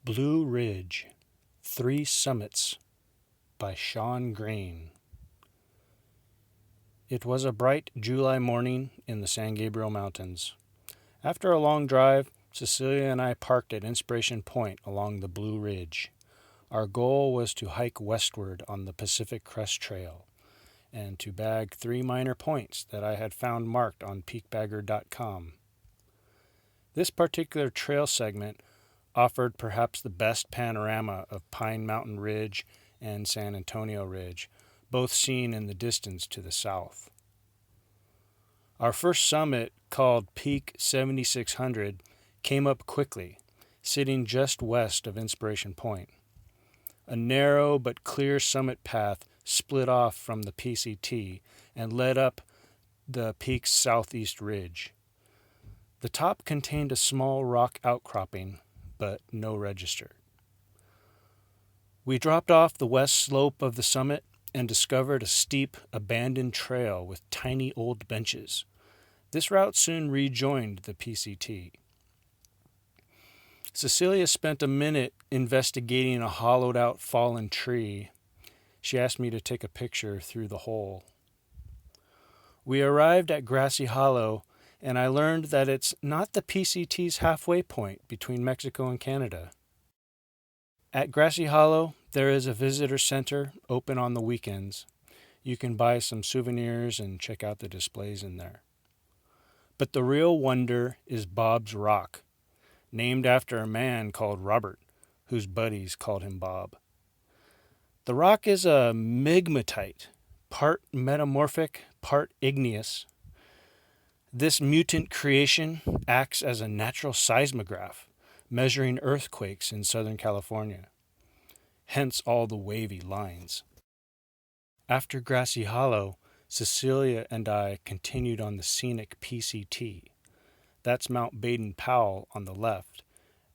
Blue Ridge, Three Summits by Sean Green. It was a bright July morning in the San Gabriel Mountains. After a long drive, Cecilia and I parked at Inspiration Point along the Blue Ridge. Our goal was to hike westward on the Pacific Crest Trail and to bag 3 minor points that I had found marked on peakbagger.com. This particular trail segment offered perhaps the best panorama of Pine Mountain Ridge and San Antonio Ridge, both seen in the distance to the south. Our first summit, called Peak 7600, came up quickly, sitting just west of Inspiration Point. A narrow but clear summit path split off from the PCT and led up the peak's southeast ridge. The top contained a small rock outcropping, but no register. We dropped off the west slope of the summit and discovered a steep, abandoned trail with tiny old benches. This route soon rejoined the PCT. Cecilia spent a minute investigating a hollowed-out fallen tree. She asked me to take a picture through the hole. We arrived at Grassy Hollow, and I learned that it's not the PCT's halfway point between Mexico and Canada. At Grassy Hollow, there is a visitor center open on the weekends. You can buy some souvenirs and check out the displays in there. But the real wonder is Bob's Rock, named after a man called Robert, whose buddies called him Bob. The rock is a migmatite, part metamorphic, part igneous. This mutant creation acts as a natural seismograph, measuring earthquakes in Southern California. Hence all the wavy lines. After Grassy Hollow, Cecilia and I continued on the scenic PCT. That's Mount Baden-Powell on the left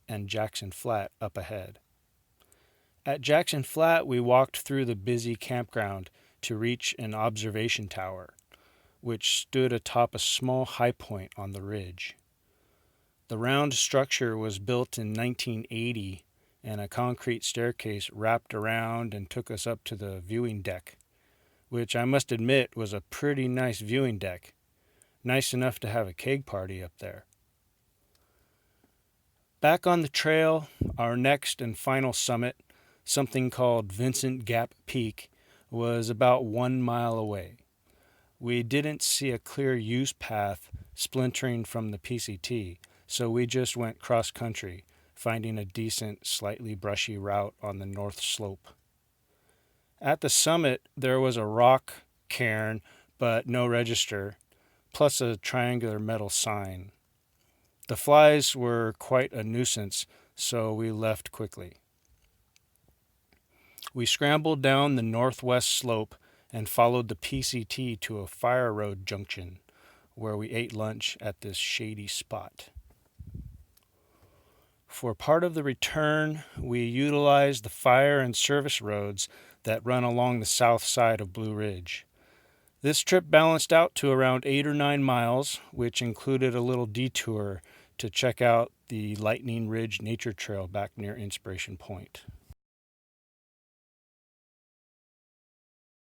and Jackson Flat up ahead. At Jackson Flat, we walked through the busy campground to reach an observation tower, which stood atop a small high point on the ridge. The round structure was built in 1980, and a concrete staircase wrapped around and took us up to the viewing deck, which I must admit was a pretty nice viewing deck, nice enough to have a keg party up there. Back on the trail, our next and final summit, something called Vincent Gap Peak, was about 1 mile away. We didn't see a clear use path splintering from the PCT, so we just went cross-country, finding a decent, slightly brushy route on the north slope. At the summit, there was a rock cairn, but no register, plus a triangular metal sign. The flies were quite a nuisance, so we left quickly. We scrambled down the northwest slope and followed the PCT to a fire road junction, where we ate lunch at this shady spot. For part of the return, we utilized the fire and service roads that run along the south side of Blue Ridge. This trip balanced out to around 8 or 9 miles, which included a little detour to check out the Lightning Ridge Nature Trail back near Inspiration Point.